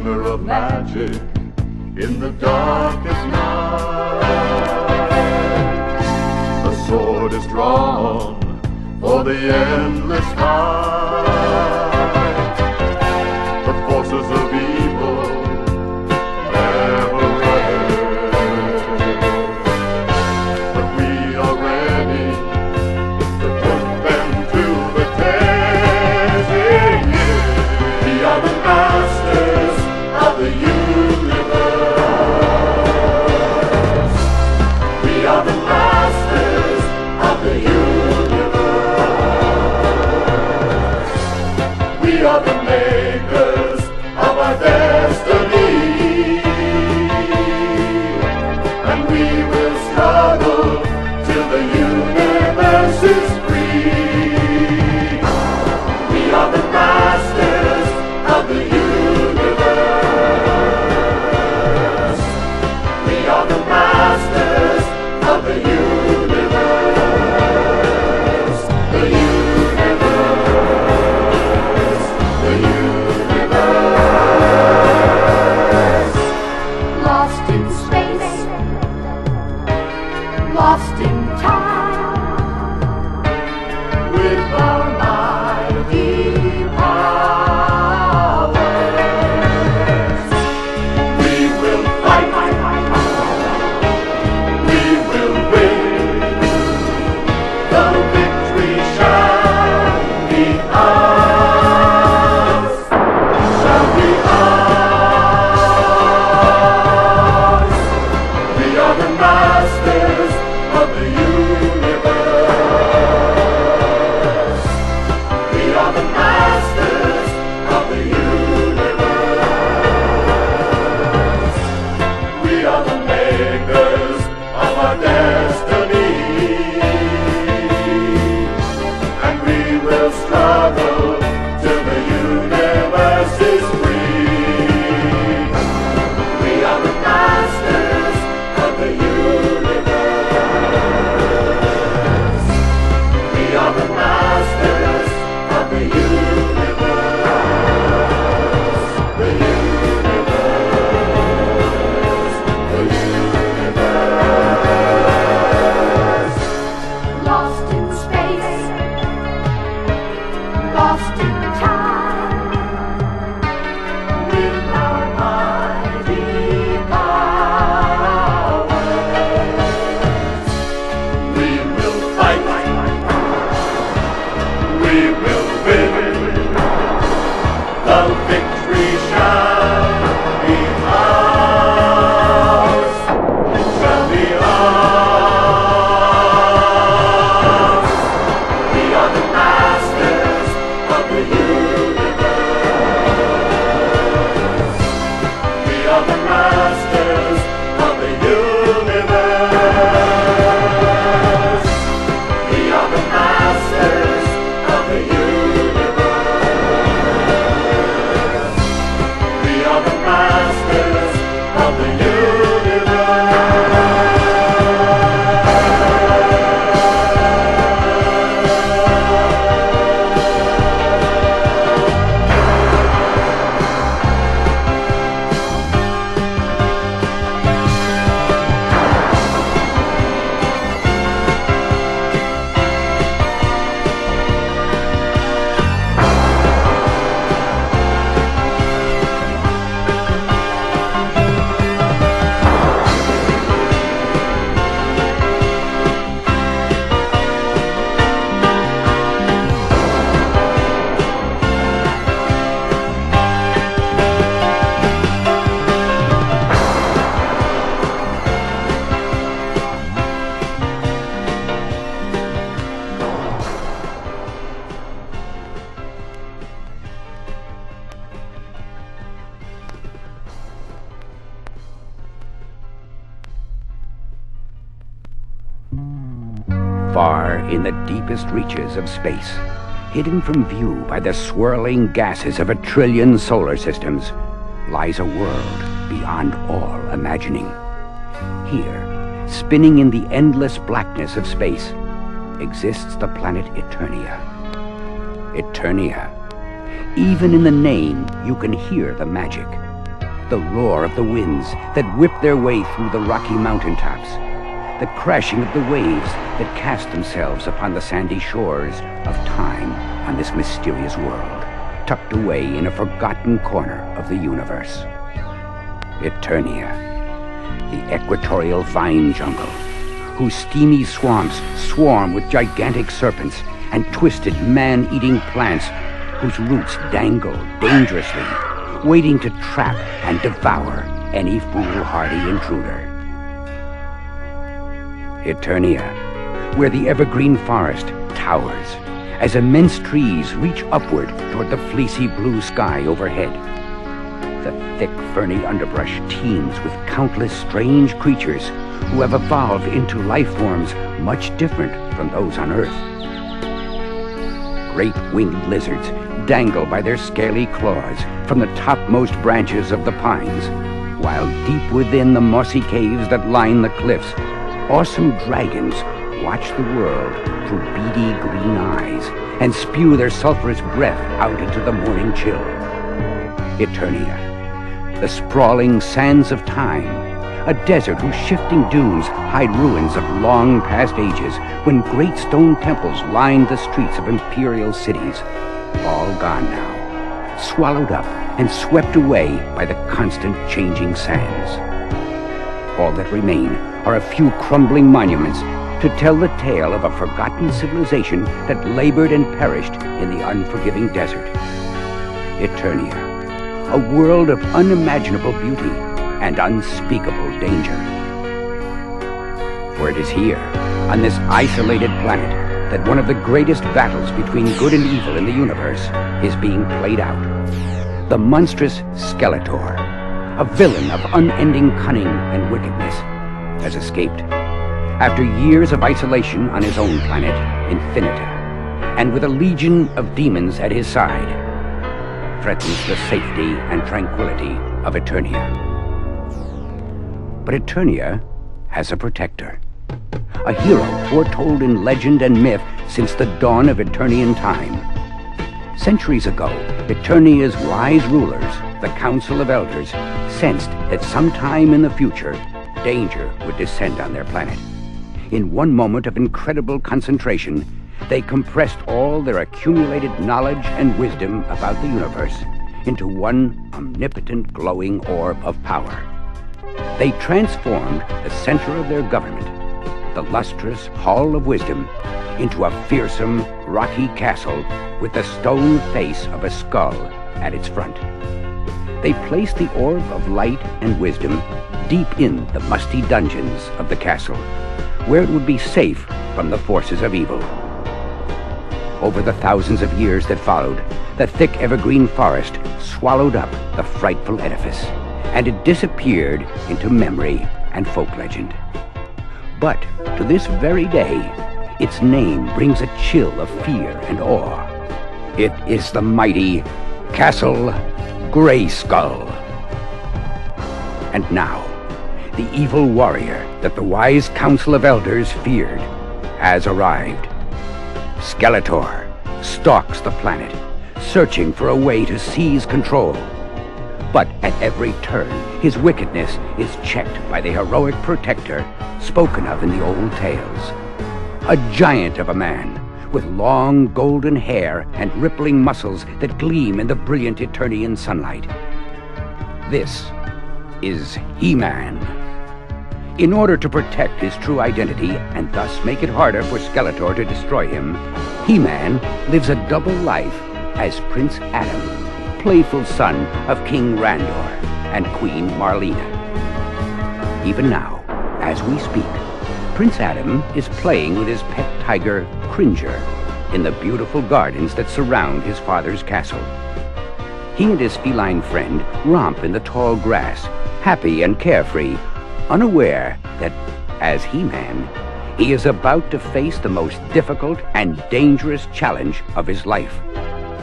glimmer of magic in the darkest night. The sword is drawn for the endless fight. The forces of evil never rest, but we are ready to put them to the test. We are the masters of the universe. We are the masters of the universe. We are the makers of our destiny, and we will struggle till the universe is free. We are the masters of the universe. We are the masters of the universe. The universe. The universe. Lost in space, lost in time, With our mighty powers. we will fight. We will win. The victory shall be ours. Shall be ours. We are the masters of the universe. We are the masters of the universe. We are the makers of our destiny, and we will struggle till the universe is free. We are the masters of the universe. We are the masters of the universe. The universe. The universe. Lost in space, lost in time, with our mighty powers. We will fight. We will win. The victory shall be ours. It shall be ours. We are the masters of the universe. We are the masters of the universe. We are the masters of the universe. We are the masters of the Far in the deepest reaches of space, hidden from view by the swirling gases of 1 trillion solar systems, lies a world beyond all imagining. Here, spinning in the endless blackness of space, exists the planet Eternia. Eternia. Even in the name, you can hear the magic. the roar of the winds that whip their way through the rocky mountaintops, the crashing of the waves that cast themselves upon the sandy shores of time on this mysterious world, tucked away in a forgotten corner of the universe. Eternia, the equatorial vine jungle, whose steamy swamps swarm with gigantic serpents and twisted man-eating plants whose roots dangle dangerously, waiting to trap and devour any foolhardy intruder. Eternia, where the evergreen forest towers as immense trees reach upward toward the fleecy blue sky overhead. The thick, ferny underbrush teems with countless strange creatures who have evolved into life forms much different from those on Earth. Great winged lizards dangle by their scaly claws from the topmost branches of the pines, while deep within the mossy caves that line the cliffs, awesome dragons watch the world through beady green eyes and spew their sulphurous breath out into the morning chill. Eternia, the sprawling sands of time, a desert whose shifting dunes hide ruins of long past ages when great stone temples lined the streets of imperial cities, all gone now, swallowed up and swept away by the constant changing sands. All that remain are a few crumbling monuments to tell the tale of a forgotten civilization that labored and perished in the unforgiving desert. Eternia, a world of unimaginable beauty and unspeakable danger. For it is here, on this isolated planet, that one of the greatest battles between good and evil in the universe is being played out. The monstrous Skeletor, a villain of unending cunning and wickedness, has escaped. After years of isolation on his own planet, Infinita, and with a legion of demons at his side, threatens the safety and tranquility of Eternia. But Eternia has a protector, a hero foretold in legend and myth since the dawn of Eternian time. Centuries ago, Eternia's wise rulers, the Council of Elders, sensed that sometime in the future, danger would descend on their planet. In one moment of incredible concentration, they compressed all their accumulated knowledge and wisdom about the universe into one omnipotent glowing orb of power. They transformed the center of their government, the lustrous Hall of Wisdom, into a fearsome, rocky castle with the stone face of a skull at its front. They placed the orb of light and wisdom deep in the musty dungeons of the castle, where it would be safe from the forces of evil. Over the thousands of years that followed, the thick evergreen forest swallowed up the frightful edifice, and it disappeared into memory and folk legend. But to this very day, its name brings a chill of fear and awe. It is the mighty Castle Grayskull. And now, the evil warrior that the wise Council of Elders feared has arrived. Skeletor stalks the planet, searching for a way to seize control. But at every turn, his wickedness is checked by the heroic protector spoken of in the old tales. A giant of a man, with long golden hair and rippling muscles that gleam in the brilliant Eternian sunlight. This is He-Man. In order to protect his true identity and thus make it harder for Skeletor to destroy him, He-Man lives a double life as Prince Adam, playful son of King Randor and Queen Marlena. Even now, as we speak, Prince Adam is playing with his pet tiger, Cringer, in the beautiful gardens that surround his father's castle. He and his feline friend romp in the tall grass, happy and carefree, unaware that, as He-Man, he is about to face the most difficult and dangerous challenge of his life.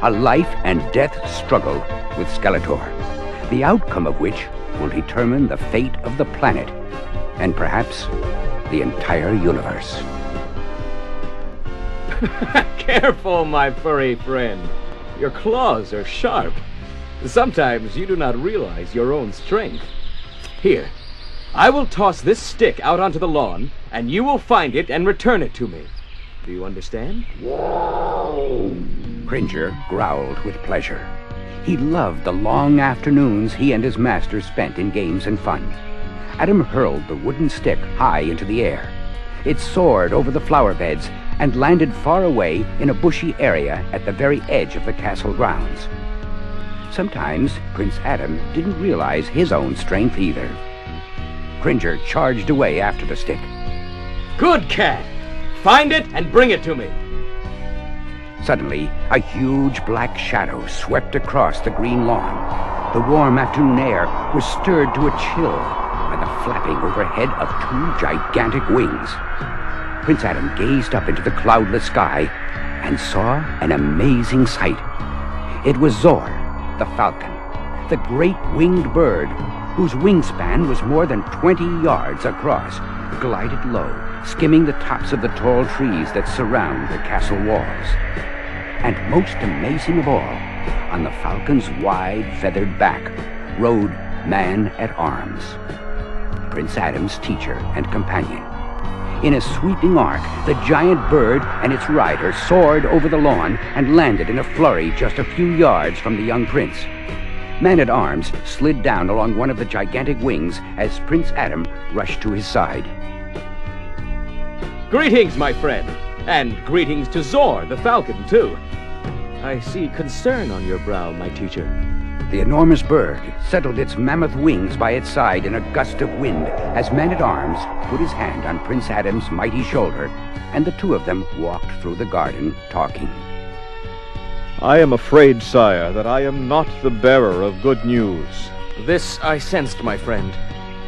A life and death struggle with Skeletor, the outcome of which will determine the fate of the planet and perhaps the entire universe. Careful, my furry friend. Your claws are sharp. Sometimes you do not realize your own strength. Here, I will toss this stick out onto the lawn, and you will find it and return it to me. Do you understand? Cringer growled with pleasure. He loved the long afternoons he and his master spent in games and fun. Adam hurled the wooden stick high into the air. It soared over the flower beds and landed far away in a bushy area at the very edge of the castle grounds. Sometimes Prince Adam didn't realize his own strength either. Cringer charged away after the stick. Good cat! Find it and bring it to me. Suddenly, a huge black shadow swept across the green lawn. The warm afternoon air was stirred to a chill by the flapping overhead of two gigantic wings. Prince Adam gazed up into the cloudless sky and saw an amazing sight. It was Zor, the falcon, the great winged bird, whose wingspan was more than 20 yards across, glided low, skimming the tops of the tall trees that surround the castle walls. And most amazing of all, on the falcon's wide feathered back rode Man-at-Arms, Prince Adam's teacher and companion. In a sweeping arc, the giant bird and its rider soared over the lawn and landed in a flurry just a few yards from the young prince. Man-at-Arms slid down along one of the gigantic wings as Prince Adam rushed to his side. Greetings, my friend, and greetings to Zor, the falcon, too. I see concern on your brow, my teacher. The enormous bird settled its mammoth wings by its side in a gust of wind as Man-at-Arms put his hand on Prince Adam's mighty shoulder, and the two of them walked through the garden, talking. I am afraid, sire, that I am not the bearer of good news. This I sensed, my friend.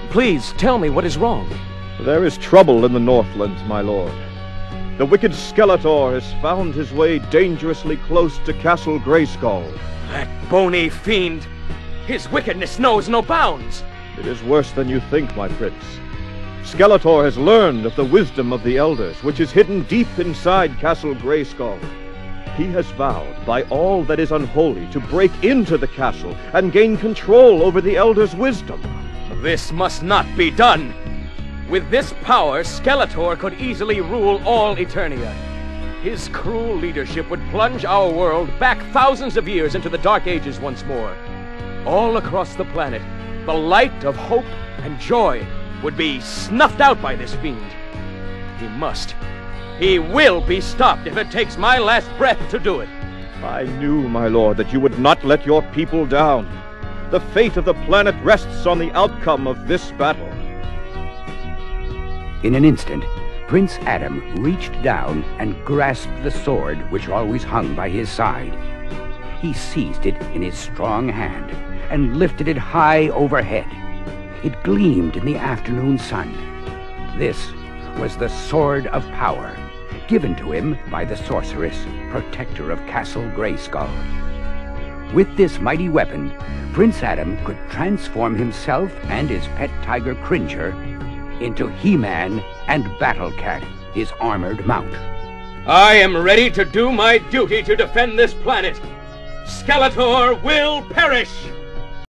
Please tell me what is wrong. There is trouble in the Northlands, my lord. The wicked Skeletor has found his way dangerously close to Castle Grayskull. That bony fiend! His wickedness knows no bounds! It is worse than you think, my prince. Skeletor has learned of the wisdom of the elders, which is hidden deep inside Castle Grayskull. He has vowed by all that is unholy to break into the castle and gain control over the elders' wisdom. This must not be done! With this power, Skeletor could easily rule all Eternia. His cruel leadership would plunge our world back thousands of years into the Dark Ages once more. All across the planet, the light of hope and joy would be snuffed out by this fiend. He will be stopped if it takes my last breath to do it. I knew, my lord, that you would not let your people down. The fate of the planet rests on the outcome of this battle. In an instant, Prince Adam reached down and grasped the sword which always hung by his side. He seized it in his strong hand and lifted it high overhead. It gleamed in the afternoon sun. This was the Sword of Power, given to him by the sorceress, protector of Castle Grayskull. With this mighty weapon, Prince Adam could transform himself and his pet tiger Cringer into He-Man and Battle-Cat, his armored mount. I am ready to do my duty to defend this planet. Skeletor will perish!